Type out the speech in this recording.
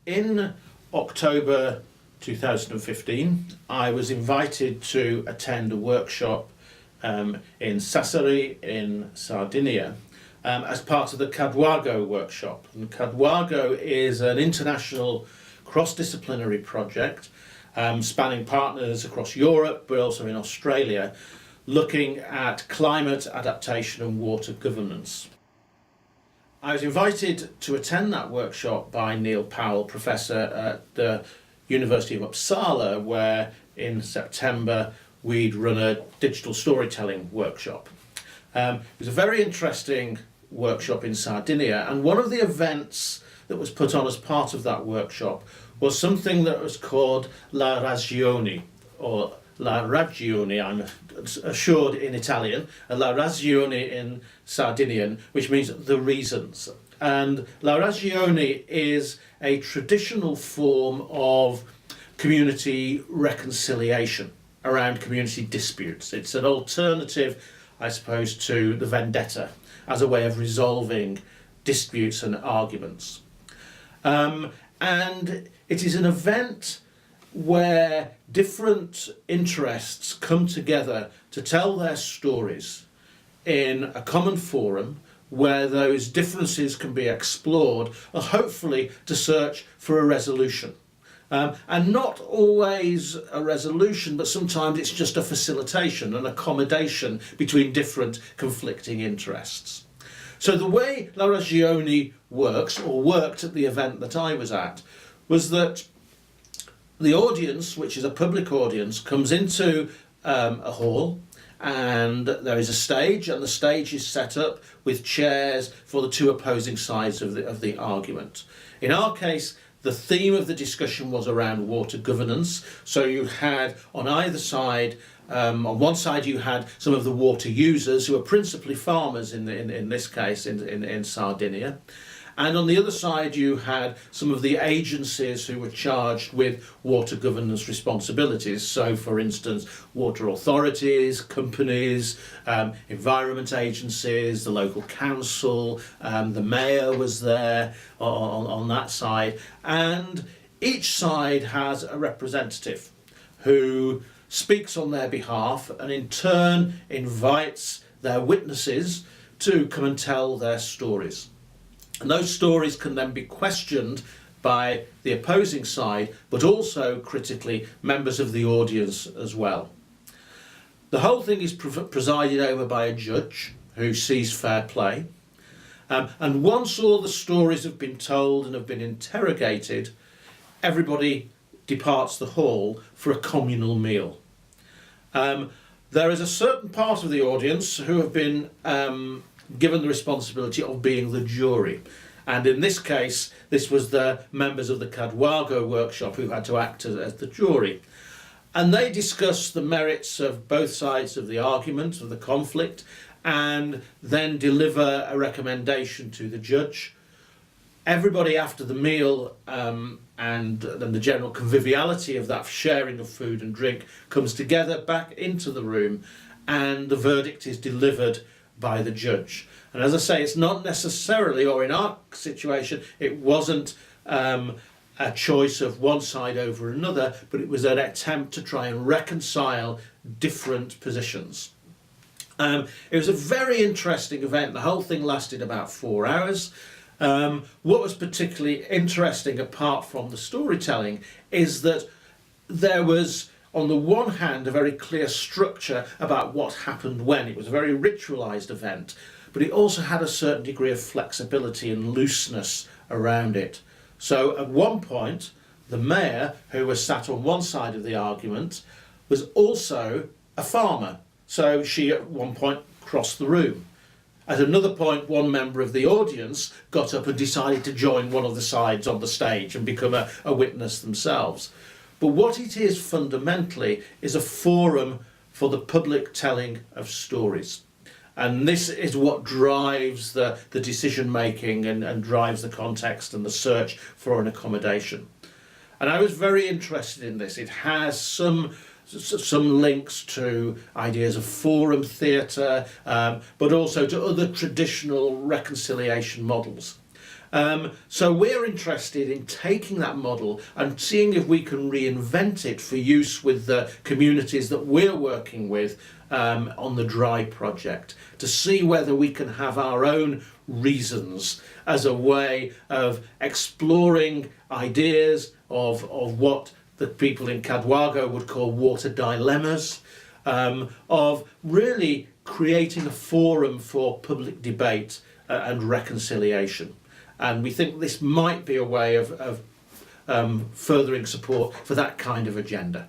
In October 2015, I was invited to attend a workshop in Sassari in Sardinia as part of the Cadwago workshop. And Cadwago is an international cross-disciplinary project spanning partners across Europe but also in Australia, looking at climate adaptation and water governance. I was invited to attend that workshop by Neil Powell, professor at the University of Uppsala, where in September we'd run a digital storytelling workshop. It was a very interesting workshop in Sardinia, and one of the events that was put on as part of that workshop was something that was called La Rasgioni, or La Rasgioni, I'm assured in Italian, La Rasgioni in Sardinian, which means the reasons. And La Rasgioni is a traditional form of community reconciliation around community disputes. It's an alternative, I suppose, to the vendetta as a way of resolving disputes and arguments. And it is an event where different interests come together to tell their stories in a common forum where those differences can be explored and hopefully to search for a resolution. And not always a resolution, but sometimes it's just a facilitation, an accommodation between different conflicting interests. So the way La Rasgioni works, or worked at the event that I was at, was that the audience, which is a public audience, comes into a hall, and there is a stage, and the stage is set up with chairs for the two opposing sides of the argument. In our case, the theme of the discussion was around water governance. So you had on either side, on one side you had some of the water users, who are principally farmers in this case in Sardinia. And on the other side, you had some of the agencies who were charged with water governance responsibilities. So, for instance, water authorities, companies, environment agencies, the local council, the mayor was there on that side. And each side has a representative who speaks on their behalf and in turn invites their witnesses to come and tell their stories. And those stories can then be questioned by the opposing side, but also, critically, members of the audience as well. The whole thing is presided over by a judge who sees fair play. And once all the stories have been told and have been interrogated, everybody departs the hall for a communal meal. There is a certain part of the audience who have been given the responsibility of being the jury. And in this case, this was the members of the Cadwago workshop who had to act as the jury. And they discuss the merits of both sides of the argument, of the conflict, and then deliver a recommendation to the judge. Everybody after the meal and then the general conviviality of that sharing of food and drink comes together back into the room, and the verdict is delivered by the judge. And as I say, it's not necessarily, or in our situation, it wasn't a choice of one side over another, but it was an attempt to try and reconcile different positions. It was a very interesting event. The whole thing lasted about 4 hours. What was particularly interesting, apart from the storytelling, is that there was, on the one hand, a very clear structure about what happened when. It was a very ritualised event, but it also had a certain degree of flexibility and looseness around it. So at one point, the mayor, who was sat on one side of the argument, was also a farmer. So she at one point crossed the room. At another point, one member of the audience got up and decided to join one of the sides on the stage and become a witness themselves. But what it is fundamentally is a forum for the public telling of stories. And this is what drives the decision making and drives the context and the search for an accommodation. And I was very interested in this. It has some links to ideas of forum theatre, but also to other traditional reconciliation models. So we're interested in taking that model and seeing if we can reinvent it for use with the communities that we're working with on the DRY project, to see whether we can have our own reasons as a way of exploring ideas of what the people in Cadwago would call water dilemmas, of really creating a forum for public debate and reconciliation. And we think this might be a way of furthering support for that kind of agenda.